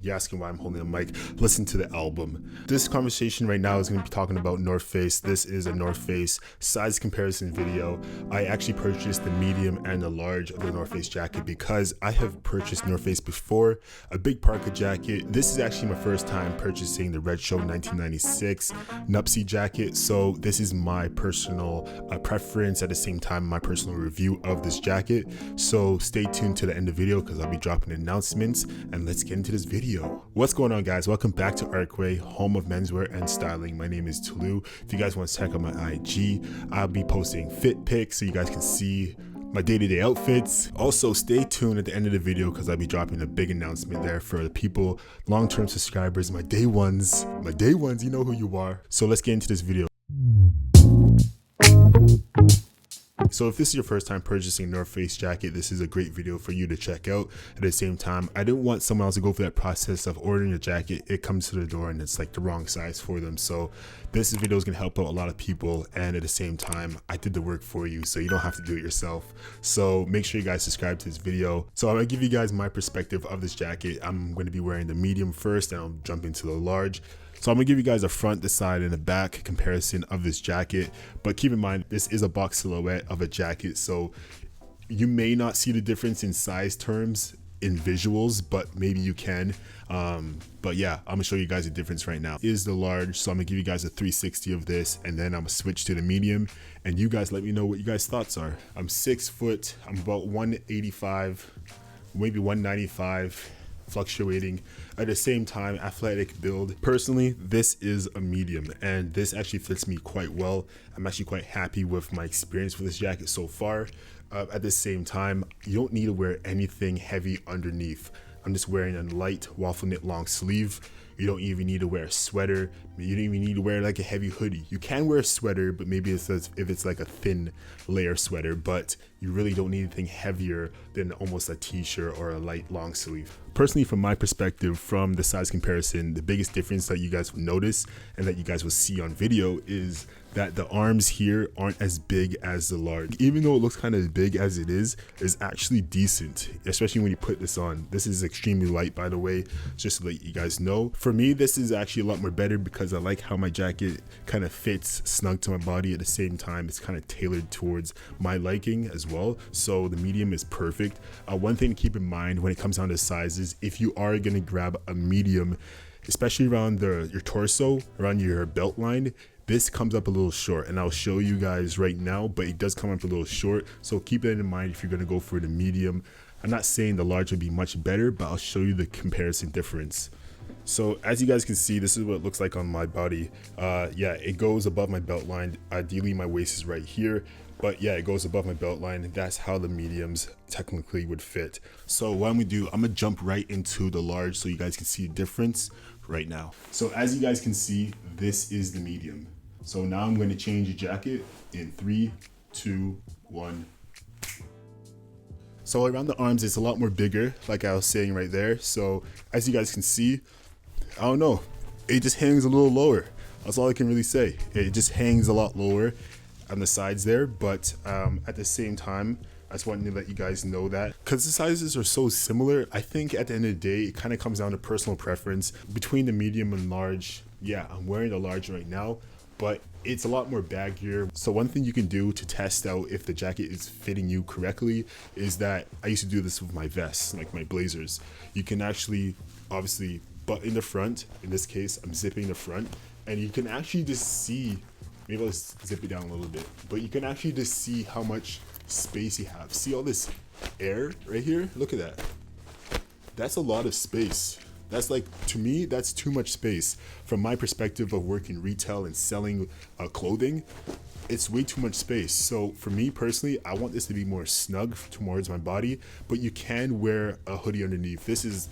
You're asking why I'm holding a mic. Listen to the album. This conversation right now is going to be talking about North Face. This is a North Face size comparison video. I actually purchased the medium and the large of the North Face jacket because I have purchased North Face before, a big parka jacket. This is actually my first time purchasing the Retro 1996 Nuptse Jacket. So this is my personal preference, at the same time my personal review of this jacket. So stay tuned to the end of the video because I'll be dropping announcements, and let's get into this video. What's going on, guys? Welcome back to Arccway, home of menswear and styling. My name is Tolu. If you guys want to check out my IG, I'll be posting fit pics so you guys can see my day-to-day outfits. Also, stay tuned at the end of the video because I'll be dropping a big announcement there for the people, long-term subscribers, my day ones, you know who you are. So let's get into this video. So if this is your first time purchasing North Face jacket, this is a great video for you to check out. At the same time, I didn't want someone else to go through that process of ordering a jacket. It comes to the door and it's like the wrong size for them. So this video is going to help out a lot of people, and at the same time, I did the work for you so you don't have to do it yourself. So make sure you guys subscribe to this video. So I'm going to give you guys my perspective of this jacket. I'm going to be wearing the medium first, and I'll jump into the large. So I'm gonna give you guys a front, the side, and the back comparison of this jacket. But keep in mind, this is a box silhouette of a jacket, so you may not see the difference in size terms in visuals, but maybe you can. But yeah, I'm gonna show you guys the difference right now. Is the large, so I'm gonna give you guys a 360 of this, and then I'm gonna switch to the medium, and you guys let me know what you guys' thoughts are. I'm 6 foot, I'm about 185, maybe 195. Fluctuating. At the same time, athletic build. Personally, this is a medium, and this actually fits me quite well. I'm actually quite happy with my experience with this jacket so far. At the same time, you don't need to wear anything heavy underneath. I'm just wearing a light waffle knit long sleeve. You don't even need to wear a sweater. You don't even need to wear like a heavy hoodie. You can wear a sweater, but maybe if it's like a thin layer sweater, but you really don't need anything heavier than almost a t-shirt or a light long sleeve. Personally, from my perspective, from the size comparison, the biggest difference that you guys will notice and that you guys will see on video is that the arms here aren't as big as the large. Even though it looks kind of big as it is actually decent, especially when you put this on. This is extremely light, by the way, just to let you guys know. For me, this is actually a lot more better because I like how my jacket kind of fits snug to my body. At the same time, it's kind of tailored towards my liking as well. So the medium is perfect. One thing to keep in mind when it comes down to sizes, if you are going to grab a medium, especially around your torso, around your belt line, this comes up a little short, and I'll show you guys right now, but it does come up a little short. So keep that in mind if you're going to go for the medium. I'm not saying the large would be much better, but I'll show you the comparison difference. So as you guys can see, this is what it looks like on my body. Yeah, it goes above my belt line. Ideally, my waist is right here, but yeah, it goes above my belt line. That's how the mediums technically would fit. So what I'm gonna do, I'm gonna jump right into the large so you guys can see the difference right now. So as you guys can see, this is the medium. So now I'm going to change the jacket in 3, 2, 1. So around the arms, it's a lot more bigger, like I was saying right there. So as you guys can see, I don't know, it just hangs a little lower. That's all I can really say. It just hangs a lot lower on the sides there, but at the same time, I just wanted to let you guys know that because the sizes are so similar. I think at the end of the day, it kind of comes down to personal preference between the medium and large. Yeah, I'm wearing the large right now, but it's a lot more baggier. So one thing you can do to test out if the jacket is fitting you correctly is that I used to do this with my vests, like my blazers. You can actually obviously button the front. In this case, I'm zipping the front, and you can actually just see, maybe I'll just zip it down a little bit, but you can actually just see how much space you have. See all this air right here? Look at that. That's a lot of space. That's like, to me, that's too much space. From my perspective of working retail and selling clothing, it's way too much space. So for me personally, I want this to be more snug towards my body, but you can wear a hoodie underneath. This is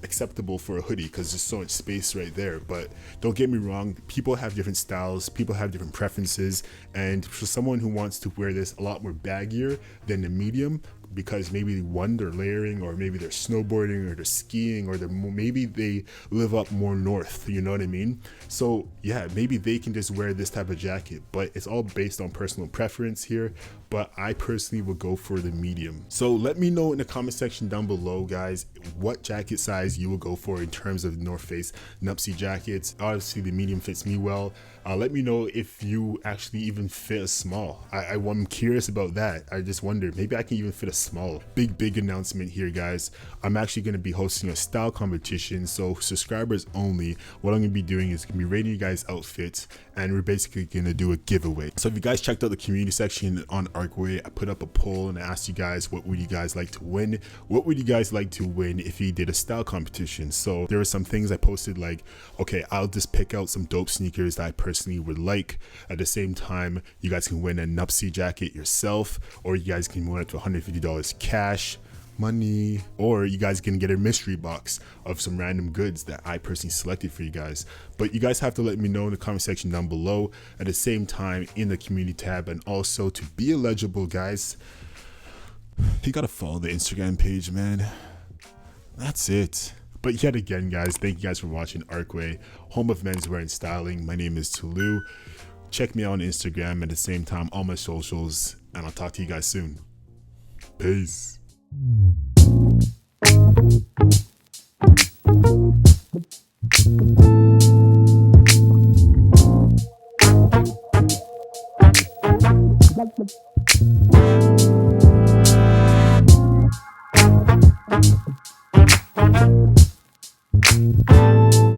acceptable for a hoodie because there's so much space right there. But don't get me wrong, people have different styles, people have different preferences, and for someone who wants to wear this a lot more baggier than the medium, because maybe one, they're layering, or maybe they're snowboarding, or they're skiing, or maybe they live up more north, you know what I mean? So yeah, maybe they can just wear this type of jacket, but it's all based on personal preference here. But I personally would go for the medium. So let me know in the comment section down below, guys, what jacket size you will go for in terms of North Face Nuptse jackets. Obviously the medium fits me well. Let me know if you actually even fit a small. I'm curious about that. I just wonder, maybe I can even fit a small. Big announcement here, guys. I'm actually going to be hosting a style competition, so subscribers only. What I'm going to be doing is going to be rating you guys outfits, and we're basically going to do a giveaway. So if you guys checked out the community section on Arccway, I put up a poll and I asked you guys, what would you guys like to win? What would you guys like to win if you did a style competition? So there were some things I posted like, okay, I'll just pick out some dope sneakers that I personally would like. At the same time, you guys can win a Nuptse jacket yourself, or you guys can win up to $150 cash money, or you guys can get a mystery box of some random goods that I personally selected for you guys. But you guys have to let me know in the comment section down below, at the same time in the community tab. And also, to be eligible, guys, you gotta follow the Instagram page, man. That's it. But yet again, guys, thank you guys for watching Arccway, home of menswear and styling. My name is Tolu. Check me out on Instagram, at the same time all my socials, and I'll talk to you guys soon. Peace.